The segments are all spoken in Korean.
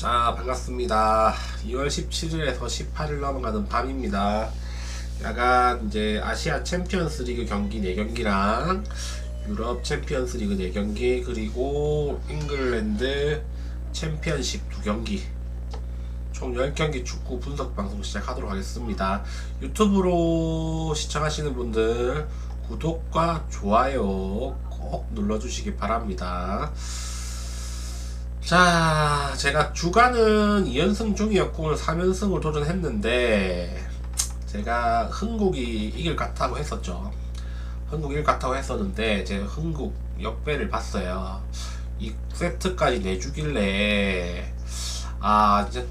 자, 반갑습니다. 2월 17일에서 18일 넘어가는 밤입니다. 약간 이제 아시아 챔피언스 리그 경기 4경기랑 유럽 챔피언스 리그 4경기 그리고 잉글랜드 챔피언십 2경기 총 10경기 축구 분석 방송 시작하도록 하겠습니다. 유튜브로 시청하시는 분들 구독과 좋아요 꼭 눌러주시기 바랍니다. 자, 제가 주간은 2연승 중이었고 오늘 3연승을 도전했는데 제가 흥국이 이길 것 같다고 했었죠. 흥국 이길 것 같다고 했었는데 제가 흥국 역배를 봤어요. 2세트까지 내주길래 이제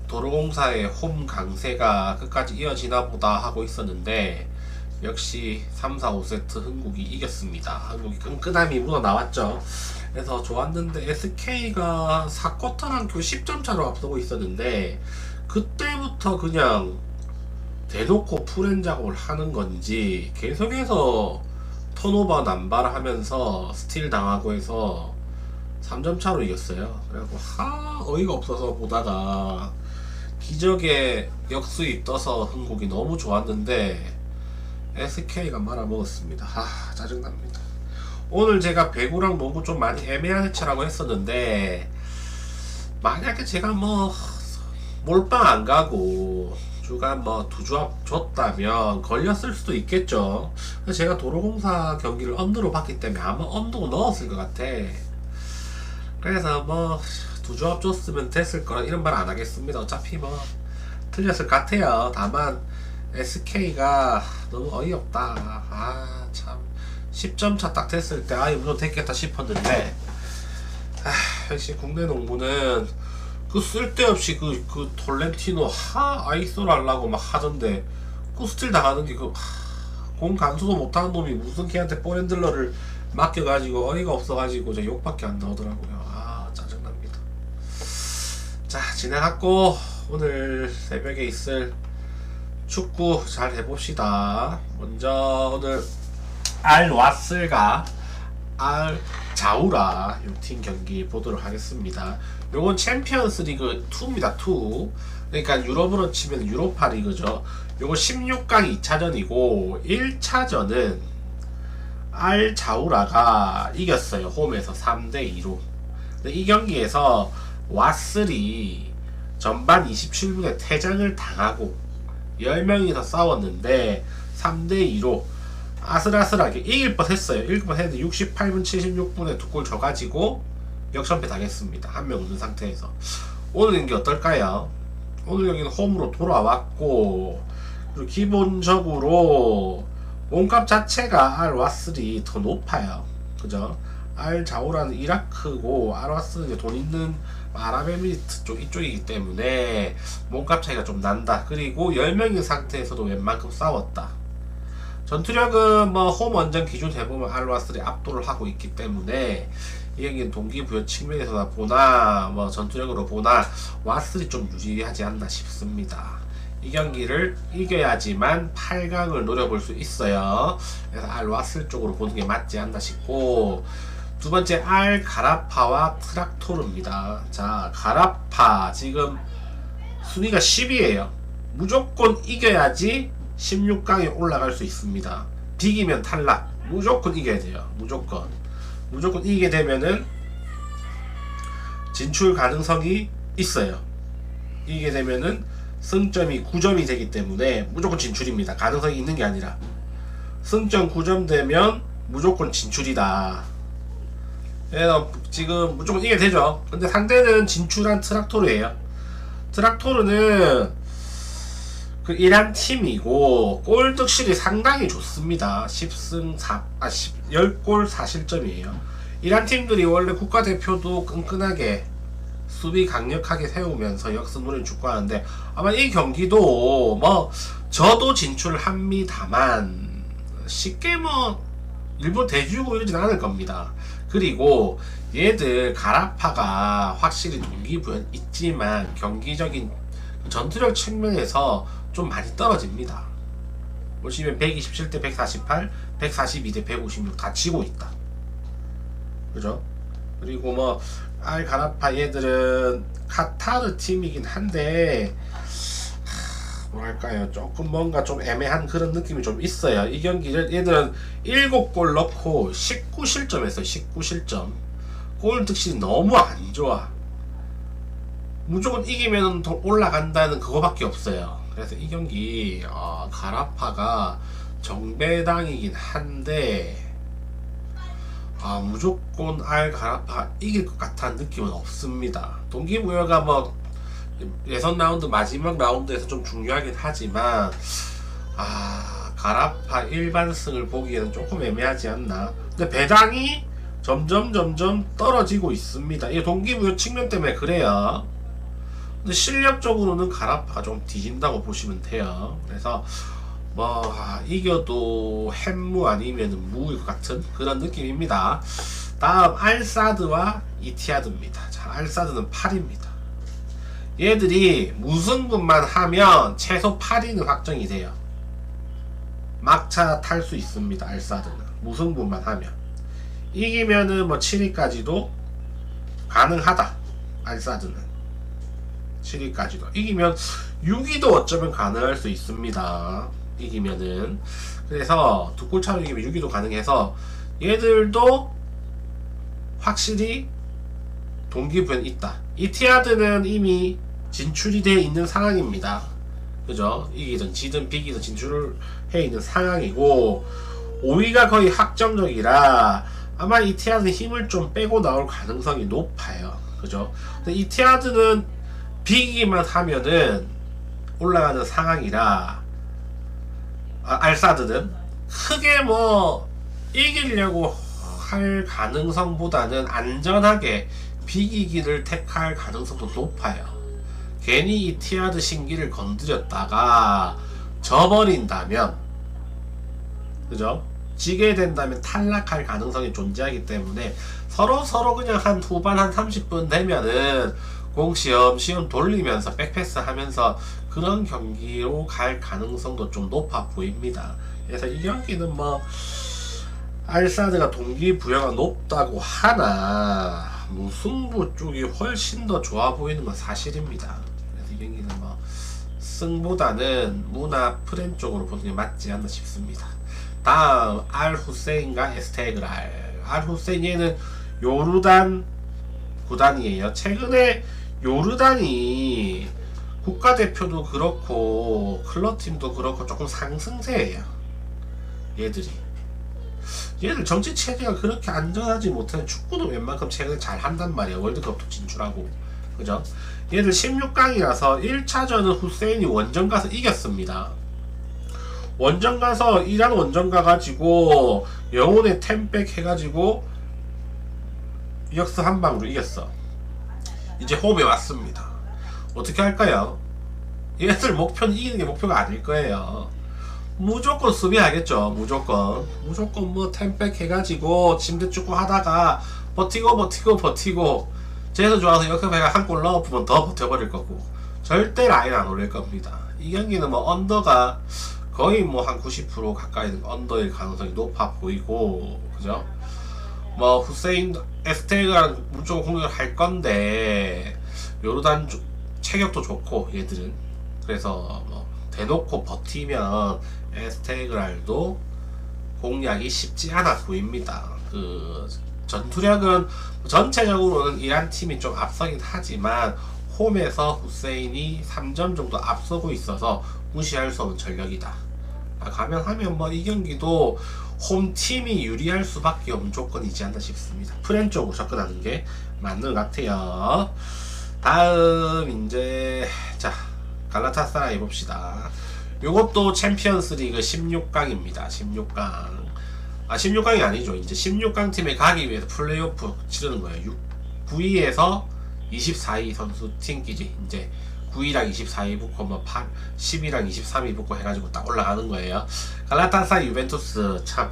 도로공사의 홈 강세가 끝까지 이어지나 보다 하고 있었는데 역시 3, 4, 5세트 흥국이 이겼습니다. 흥국이 끈끈함이 묻어나왔죠. 그래서 좋았는데 SK가 4쿼터랑 10점 차로 앞서고 있었는데 그때부터 그냥 대놓고 풀엔 작업을 하는 건지 계속해서 턴오버 남발 하면서 스틸 당하고 해서 3점 차로 이겼어요. 그래갖고 어이가 없어서 보다가 기적의 역수입 떠서 흥국이 너무 좋았는데 SK가 말아먹었습니다. 짜증납니다. 오늘 제가 배구랑 농구 좀 많이 애매한 해체라고 했었는데 만약에 제가 몰빵 안 가고 주간 두 조합 줬다면 걸렸을 수도 있겠죠. 제가 도로공사 경기를 언더로 봤기 때문에 아마 언더로 넣었을 것 같아. 그래서 두 조합 줬으면 됐을 거라 이런 말 안 하겠습니다. 어차피 틀렸을 것 같아요. 다만 SK가 너무 어이없다. 참 10점 차 딱 됐을 때 물론 됐겠다 싶었는데 역시 국내 농구는 그 쓸데없이 그 톨렌티노 아이솔 하려고 막 하던데 그 스틸 당하는 게 공 간수도 못하는 놈이 무슨 걔한테 볼핸들러를 맡겨가지고 어이가 없어가지고 저 욕밖에 안 나오더라고요. 짜증납니다. 자, 진행하고 오늘 새벽에 있을 축구 잘 해봅시다. 먼저 오늘 알와슬과 알자우라 요 팀 경기 보도록 하겠습니다. 요건 챔피언스 리그 2입니다. 2. 그러니까 유럽으로 치면 유로파 리그죠. 요거 16강 2차전이고 1차전은 알자우라가 이겼어요. 홈에서 3대2로. 이 경기에서 와슬이 전반 27분에 퇴장을 당하고 10명이서 싸웠는데 3대2로 아슬아슬하게 이길 뻔했어요. 이길 뻔했는데 68분 76분에 2골 져가지고 역전패 당했습니다. 한 명 없는 상태에서. 오늘 경기 어떨까요? 오늘 경기는 홈으로 돌아왔고 그리고 기본적으로 몸값 자체가 알와슬이 더 높아요. 그죠? 알자우라는 이라크고 알와슬은 돈 있는 아랍에미리트 쪽 이쪽이기 때문에 몸값 차이가 좀 난다. 그리고 10명인 상태에서도 웬만큼 싸웠다. 전투력은 홈 원정 기준 해보면 알와슬이 압도를 하고 있기 때문에 이 경기는 동기부여 측면에서 보나 전투력으로 보나 와슬이 좀 유리하지 않나 싶습니다. 이 경기를 이겨야지만 8강을 노려볼 수 있어요. 그래서 알와슬 쪽으로 보는 게 맞지 않나 싶고, 두 번째 알가라파와 트락토르입니다. 자, 가라파 지금 순위가 10위에요. 무조건 이겨야지 16강에 올라갈 수 있습니다. 비기면 탈락. 무조건 이겨야 돼요. 무조건 이기게 되면은 진출 가능성이 있어요. 이기게 되면은 승점이 9점이 되기 때문에 무조건 진출입니다. 가능성이 있는 게 아니라 승점 9점 되면 무조건 진출이다. 그래서 지금 무조건 이기게 되죠. 근데 상대는 진출한 트락토르예요. 트락토르는 그 이란 팀이고 골 득실이 상당히 좋습니다. 10골 4실점이에요. 이란 팀들이 원래 국가대표도 끈끈하게 수비 강력하게 세우면서 역습노리를 축구하는데 아마 이 경기도 저도 진출을 합니다만 쉽게 일본 대주고 이러진 않을 겁니다. 그리고 얘들 가라파가 확실히 동기부여 있지만 경기적인 전투력 측면에서 좀 많이 떨어집니다. 보시면 127대 148, 142대 156 다 지고 있다. 그죠? 그리고 알가라파 얘들은 카타르 팀이긴 한데 뭐랄까요, 조금 뭔가 좀 애매한 그런 느낌이 좀 있어요. 이 경기를 얘들은 7골 넣고 19실점 했어요. 19실점. 골 득실이 너무 안 좋아. 무조건 이기면 올라간다는 그거밖에 없어요. 그래서 이 경기 가라파가 정배당이긴 한데 무조건 알가라파가 이길 것 같다는 느낌은 없습니다. 동기부여가 뭐 예선 라운드 마지막 라운드에서 좀 중요하긴 하지만 가라파 일반승을 보기에는 조금 애매하지 않나. 근데 배당이 점점 떨어지고 있습니다. 이 동기부여 측면 때문에 그래요. 근데 실력적으로는 가라파가 좀 뒤진다고 보시면 돼요. 그래서 뭐 이겨도 햄무 아니면 무일 것 같은 그런 느낌입니다. 다음 알사드와 이티아드입니다. 자, 알사드는 8입니다. 얘들이 무승부만 하면 최소 8위는 확정이 돼요. 막차 탈 수 있습니다. 알사드는 무승부만 하면. 이기면은 뭐 7위까지도 가능하다. 알사드는 7위까지도. 이기면 6위도 어쩌면 가능할 수 있습니다. 이기면은. 그래서 두 골 차로 이기면 6위도 가능해서 얘들도 확실히 동기부여는 있다. 이티아드는 이미 진출이 되어 있는 상황입니다. 그죠? 이기든 지든 비기든 진출을 해 있는 상황이고 5위가 거의 확정적이라 아마 이티아드는 힘을 좀 빼고 나올 가능성이 높아요. 그죠? 근데 이티아드는 비기기만 하면은 올라가는 상황이라 알사드는 크게 뭐 이기려고 할 가능성보다는 안전하게 비기기를 택할 가능성도 높아요. 괜히 이티아드 신기를 건드렸다가 져버린다면, 그죠? 지게 된다면 탈락할 가능성이 존재하기 때문에 서로 그냥 한 후반 한 30분 되면은 공 시험 돌리면서 백패스 하면서 그런 경기로 갈 가능성도 좀 높아 보입니다. 그래서 이 경기는 뭐 알사드가 동기부여가 높다고 하나 무승부 쪽이 훨씬 더 좋아 보이는 건 사실입니다. 그래서 이 경기는 뭐 승보다는 무나 프렌 쪽으로 보는 게 맞지 않나 싶습니다. 다음 알 후세인과 에스테그랄. 알 후세인 얘는 요르단 구단이에요. 최근에 요르단이 국가대표도 그렇고 클럽팀도 그렇고 조금 상승세예요. 얘들 정치 체제가 그렇게 안전하지 못한 축구도 웬만큼 최근에 잘 한단 말이야. 월드컵도 진출하고. 그죠? 얘들 16강이라서 1차전은 후세인이 원정 가서 이겼습니다. 원정 가서 이란 원정 가가지고 영혼의 템백 해가지고 역습 한 방으로 이겼어. 이제 홈에 왔습니다. 어떻게 할까요? 얘들 목표는 이기는 게 목표가 아닐 거예요. 무조건 수비하겠죠. 무조건 뭐 템백 해가지고 침대축구 하다가 버티고 쟤도 좋아서 역습해가 한 골 넣어보면 더 버텨버릴 거고 절대 라인 안 올릴 겁니다. 이 경기는 뭐 언더가 거의 뭐 한 90% 가까이 언더일 가능성이 높아 보이고, 그죠? 뭐 후세인 에스테가 무조건 공격을 할 건데 요르단 체격도 좋고 얘들은 그래서 뭐 대놓고 버티면 에스테그랄도 공략이 쉽지 않아 보입니다. 그 전투력은 전체적으로는 이란 팀이 좀 앞서긴 하지만 홈에서 후세인이 3점 정도 앞서고 있어서 무시할 수 없는 전력이다. 가면 뭐 이 경기도 홈팀이 유리할 수밖에 없는 조건이지 않나 싶습니다. 프렌 쪽으로 접근하는 게 맞는 것 같아요. 다음 이제 자 갈라타사라이 봅시다. 요것도 챔피언스 리그 16강입니다. 16강이 아니죠. 이제 16강 팀에 가기 위해서 플레이오프 치르는 거예요. 9위에서 24위 선수 팀끼리 이제 9위랑 24위 붙고 뭐 10위랑 23위 붙고 해가지고 딱 올라가는 거예요. 갈라타사라이 유벤투스 참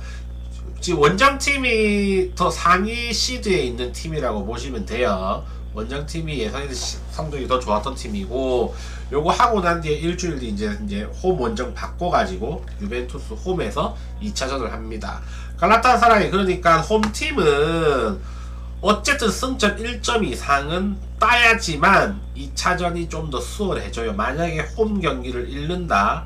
지금 원정팀이 더 상위 시드에 있는 팀이라고 보시면 돼요. 원정팀이 예선에서 성적이 더 좋았던 팀이고 요거 하고 난 뒤에 일주일 뒤 이제 홈 원정 바꿔가지고 유벤투스 홈에서 2차전을 합니다. 갈라타사라이 그러니까 홈팀은 어쨌든 승점 1점 이상은 따야지만 2차전이 좀 더 수월해져요. 만약에 홈 경기를 잃는다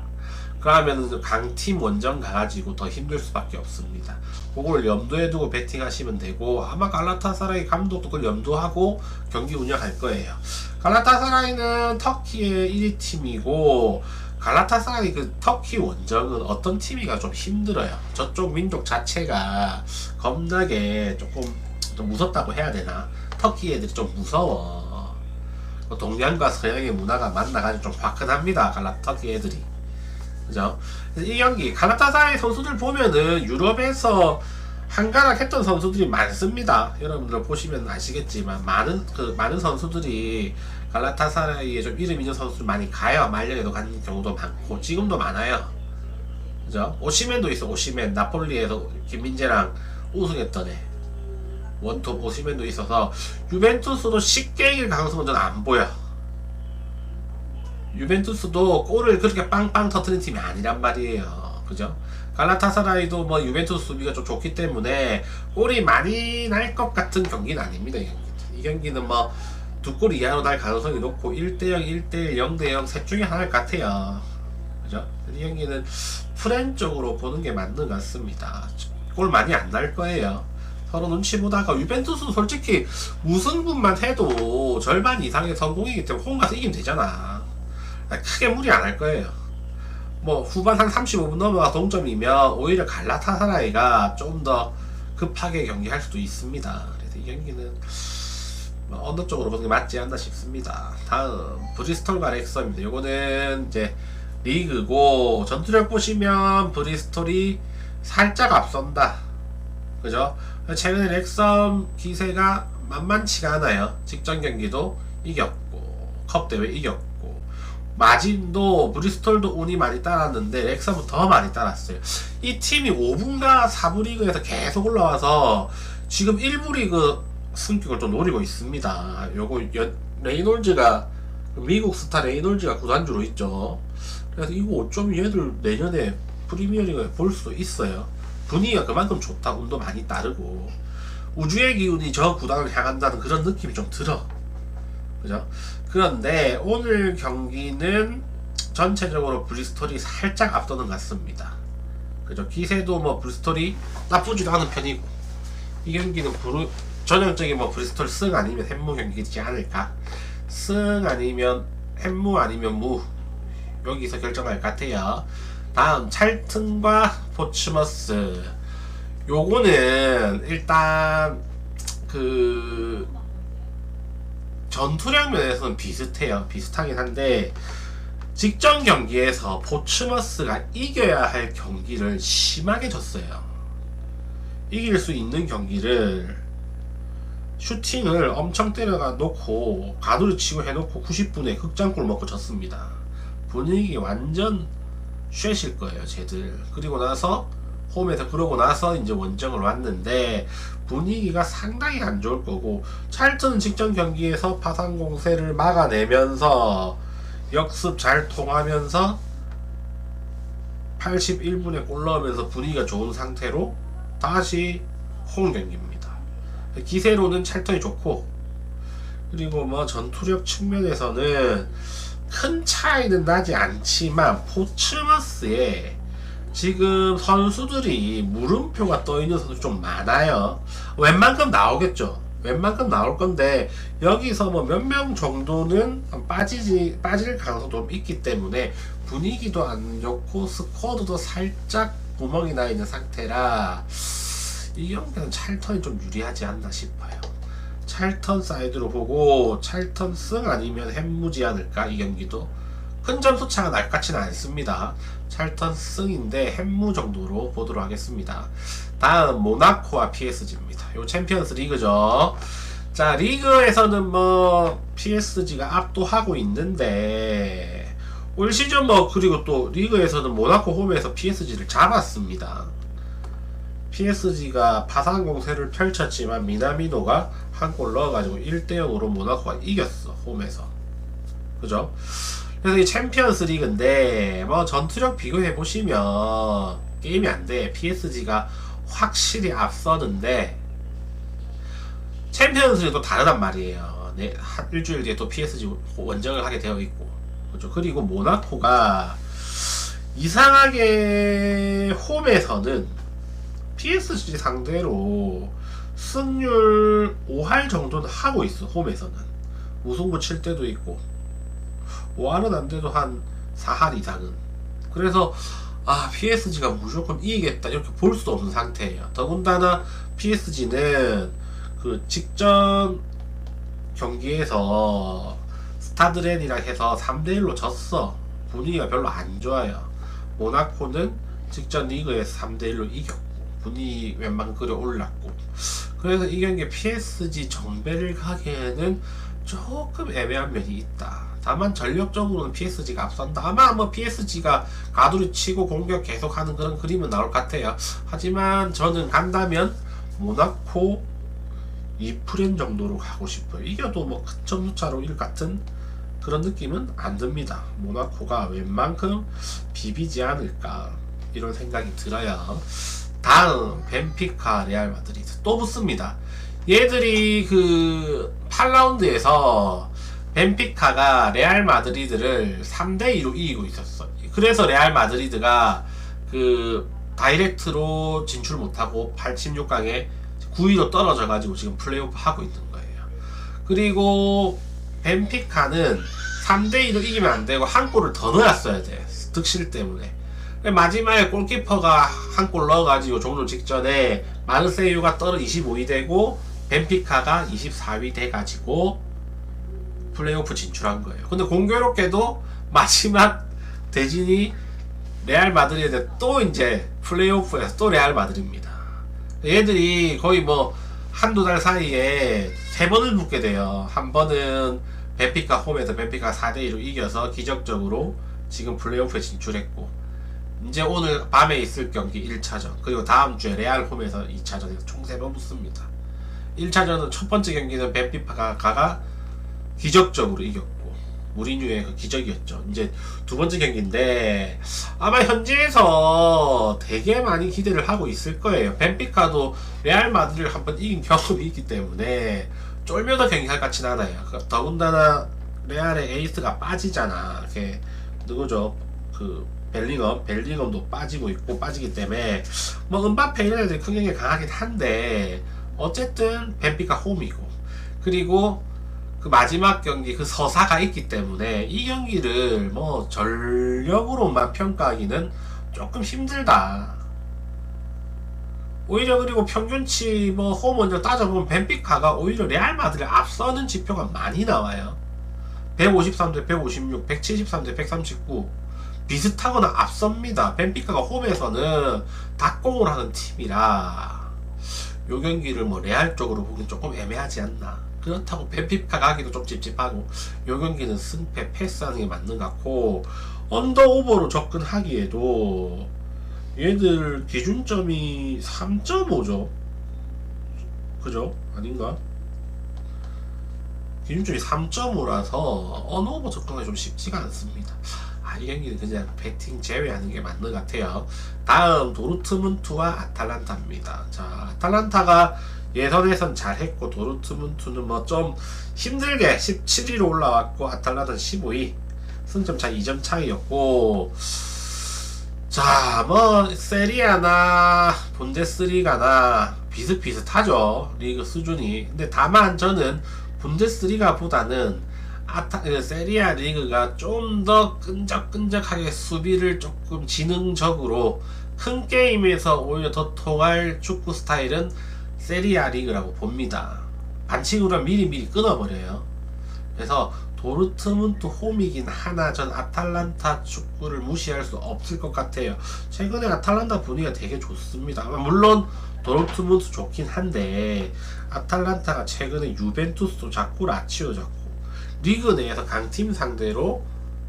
그러면 강팀 원정 가가지고 더 힘들 수밖에 없습니다. 그걸 염두에 두고 배팅하시면 되고, 아마 갈라타사라이 감독도 그걸 염두하고 경기 운영할 거예요. 갈라타사라이는 터키의 1위 팀이고, 갈라타사라이 그 터키 원정은 어떤 팀이가 좀 힘들어요. 저쪽 민족 자체가 겁나게 조금 좀 무섭다고 해야 되나? 터키 애들이 좀 무서워. 동양과 서양의 문화가 만나가지고 좀 화끈합니다. 터키 애들이. 그죠? 그래서 이 경기 갈라타사라이 선수들 보면은 유럽에서 한가락 했던 선수들이 많습니다. 여러분들 보시면 아시겠지만 많은 선수들이 갈라타사라이에 좀 이름 있는 선수들 많이 가요. 말년에도 가는 경우도 많고 지금도 많아요. 그죠? 오시멘도 있어. 오시멘 나폴리에서 김민재랑 우승했던 애 원톱 오시멘도 있어서 유벤투스도 쉽게 이길 가능성은 저는 안 보여. 유벤투스도 골을 그렇게 빵빵 터트린 팀이 아니란 말이에요. 그죠? 갈라타사라이도 뭐 유벤투스 수비가 좀 좋기 때문에 골이 많이 날 것 같은 경기는 아닙니다. 이 경기는 뭐 두 골 이하로 날 가능성이 높고 1대0, 1대1, 0대0 셋 중에 하나일 것 같아요. 그죠? 이 경기는 프렌 쪽으로 보는 게 맞는 것 같습니다. 골 많이 안 날 거예요. 서로 눈치 보다가 유벤투스는 솔직히 무승부만 해도 절반 이상의 성공이기 때문에 홈 가서 이기면 되잖아. 크게 무리 안 할 거예요. 뭐 후반 한 35분 넘어가 동점이면 오히려 갈라타사라이가 좀 더 급하게 경기할 수도 있습니다. 그래서 이 경기는 뭐 어느 쪽으로 보는 게 맞지 않나 싶습니다. 다음 브리스톨과 렉섬입니다. 요거는 이제 리그고 전투력 보시면 브리스톨이 살짝 앞선다. 그죠? 최근에 렉섬 기세가 만만치가 않아요. 직전 경기도 이겼고 컵 대회 이겼고 마진도 브리스톨도 운이 많이 따랐는데 렉섬은 더 많이 따랐어요. 이 팀이 5부인가 4부 리그에서 계속 올라와서 지금 1부 리그 승격을 좀 노리고 있습니다. 요거 레이놀즈가 미국 스타 레이놀즈가 구단주로 있죠. 그래서 이거 어쩌면 얘들 내년에 프리미어리그에 볼 수도 있어요. 분위기가 그만큼 좋다. 운도 많이 따르고 우주의 기운이 저 구단을 향한다는 그런 느낌이 좀 들어. 그죠? 그런데 오늘 경기는 전체적으로 브리스톨이 살짝 앞서는 것 같습니다. 그죠? 기세도 뭐 브리스톨이 나쁘지도 않은 편이고 이 경기는 전형적인 뭐 브리스톨 승 아니면 햄무 경기지 않을까? 승 아니면 햄무 아니면 무 여기서 결정할 것 같아요. 다음 찰튼과 포츠머스. 요거는 일단 그 전투력 면에서는 비슷해요. 비슷하긴 한데 직전 경기에서 포츠머스가 이겨야 할 경기를 심하게 졌어요. 이길 수 있는 경기를 슈팅을 엄청 때려가 놓고 가두리 치고 해놓고 90분에 극장골 먹고 졌습니다. 분위기 완전 쉐실 거예요, 쟤들. 그리고 나서 홈에서 그러고 나서 이제 원정을 왔는데 분위기가 상당히 안 좋을 거고 찰트는 직전 경기에서 파상 공세를 막아내면서 역습 잘 통하면서 81분에 골 넣으면서 분위기가 좋은 상태로 다시 홈 경기입니다. 기세로는 찰턴이 좋고 그리고 뭐 전투력 측면에서는 큰 차이는 나지 않지만 포츠머스에 지금 선수들이 물음표가 떠있는 선수 좀 많아요. 웬만큼 나오겠죠. 웬만큼 나올 건데 여기서 뭐 몇 명 정도는 빠질 가능성도 좀 있기 때문에 분위기도 안 좋고 스쿼드도 살짝 구멍이 나 있는 상태라 이 경기는 찰턴이 좀 유리하지 않나 싶어요. 찰턴 사이드로 보고 찰턴 승 아니면 햄무지 않을까. 이 경기도 큰 점수 차가 날 것 같지는 않습니다. 찰턴 승인데 햄무 정도로 보도록 하겠습니다. 다음 모나코와 PSG입니다. 요 챔피언스 리그죠. 자, 리그에서는 뭐 PSG가 압도하고 있는데 올 시즌 뭐 그리고 또 리그에서는 모나코 홈에서 PSG를 잡았습니다. PSG가 파상 공세를 펼쳤지만 미나미노가 한 골 넣어가지고 1대0으로 모나코가 이겼어, 홈에서. 그죠? 그래서 이 챔피언스 리그인데 뭐 전투력 비교해 보시면 게임이 안 돼. PSG가 확실히 앞서는데 챔피언스도 다르단 말이에요. 네, 일주일 뒤에 또 PSG 원정을 하게 되어 있고, 그렇죠. 그리고 모나코가 이상하게 홈에서는 PSG 상대로 승률 5할 정도는 하고 있어. 홈에서는 우승부 칠 때도 있고 5할은 안 돼도 한 4할 이상은. 그래서 PSG가 무조건 이기겠다 이렇게 볼 수도 없는 상태예요. 더군다나 PSG는 그 직전 경기에서 스타드렌이랑 해서 3대1로 졌어. 분위기가 별로 안 좋아요. 모나코는 직전 리그에서 3대1로 이겼고 분위기 웬만큼 끌어올랐고, 그래서 이 경기 PSG 정배를 가기에는 조금 애매한 면이 있다. 다만 전력적으로는 PSG가 앞선다. 아마 뭐 PSG가 가두리 치고 공격 계속하는 그런 그림은 나올 것 같아요. 하지만 저는 간다면 모나코 2프렌 정도로 가고 싶어요. 이겨도 뭐 큰 점수차로 일 같은 그런 느낌은 안 듭니다. 모나코가 웬만큼 비비지 않을까 이런 생각이 들어요. 다음 벤피카 레알 마드리드 또 붙습니다. 얘들이 그 8라운드에서 벤피카가 레알 마드리드를 3대2로 이기고 있었어. 그래서 레알 마드리드가 그 다이렉트로 진출 못하고 16강에 9위로 떨어져가지고 지금 플레이오프 하고 있는 거예요. 그리고 벤피카는 3대2로 이기면 안 되고 한 골을 더 넣었어야 돼. 득실 때문에. 마지막에 골키퍼가 한 골 넣어가지고 종료 직전에 마르세유가 떨어 25위 되고 벤피카가 24위 돼가지고 플레이오프 진출한 거예요. 근데 공교롭게도 마지막 대진이 레알 마드리드 또 이제 플레이오프에서 또 레알 마드리드입니다. 얘들이 거의 뭐 한두 달 사이에 3번을 붙게 돼요. 한 번은 벤피카 홈에서 벤피카 4대2로 이겨서 기적적으로 지금 플레이오프에 진출했고, 이제 오늘 밤에 있을 경기 1차전, 그리고 다음 주에 레알 홈에서 2차전에서 총 3번 붙습니다. 1차전은 첫 번째 경기는 벤피카가 기적적으로 이겼고 무리뉴의 그 기적이었죠. 이제 두 번째 경기인데 아마 현지에서 되게 많이 기대를 하고 있을 거예요. 벤피카도 레알 마드리드를 한번 이긴 경험이 있기 때문에 쫄면서 경기할 것 같진 않아요. 더군다나 레알의 에이스가 빠지잖아. 그게 누구죠? 그 벨링엄도 빠지고 있고 빠지기 때문에 뭐 은바페 이런 애들이 큰 경기에 강하긴 한데 어쨌든 벤피카 홈이고, 그리고 그 마지막 경기 그 서사가 있기 때문에 이 경기를 뭐 전력으로만 평가하기는 조금 힘들다. 오히려 그리고 평균치 뭐 홈 원정 따져보면 벤피카가 오히려 레알 마드리드를 앞서는 지표가 많이 나와요. 153대 156, 173대 139 비슷하거나 앞섭니다. 벤피카가 홈에서는 닭공을 하는 팀이라 요 경기를 뭐 레알 쪽으로 보긴 조금 애매하지 않나. 그렇다고 벤피카 가기도 좀 찝찝하고 요 경기는 승패 패스하는 게 맞는 것 같고, 언더오버로 접근하기에도 얘들 기준점이 3.5죠. 그죠? 아닌가? 기준점이 3.5라서 언더오버 접근하기 좀 쉽지가 않습니다. 이 경기는 그냥 배팅 제외하는 게 맞는 것 같아요. 다음 도르트문트와 아탈란타입니다. 자, 아탈란타가 예선에선 잘했고 도르트문트는 뭐 좀 힘들게 17위로 올라왔고 아탈란타는 15위, 승점 차 2점 차이였고, 자, 뭐 세리아나 분데스리가나 비슷비슷하죠, 리그 수준이. 근데 다만 저는 분데스리가보다는 세리아 리그가 좀 더 끈적끈적하게 수비를 조금 지능적으로 큰 게임에서 오히려 더 통할 축구 스타일은 세리아 리그라고 봅니다. 반칙으로 미리미리 끊어버려요. 그래서 도르트문트 홈이긴 하나 전 아탈란타 축구를 무시할 수 없을 것 같아요. 최근에 아탈란타 분위기가 되게 좋습니다. 물론 도르트문트 좋긴 한데 아탈란타가 최근에 유벤투스도 잡고 라치오 잡고 리그 내에서 강팀 상대로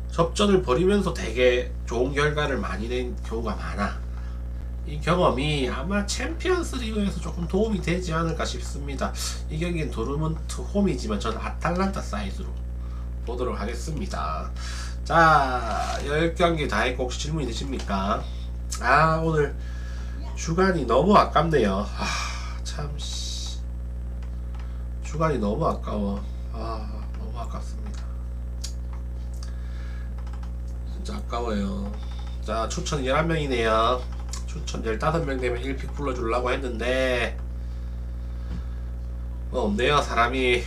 접전을 벌이면서 되게 좋은 결과를 많이 낸 경우가 많아. 이 경험이 아마 챔피언스 리그에서 조금 도움이 되지 않을까 싶습니다. 이 경기는 도르문트 홈이지만 저는 아탈란타 사이즈로 보도록 하겠습니다. 자, 10경기 다 했고 혹시 질문 있으십니까? 오늘 주간이 너무 아깝네요. 참 주간이 너무 아까워. 너무 아깝습니다. 진짜 아까워요. 자, 추천 11명이네요. 추천 15명 되면 1픽 불러주려고 했는데 뭐 없네요. 사람이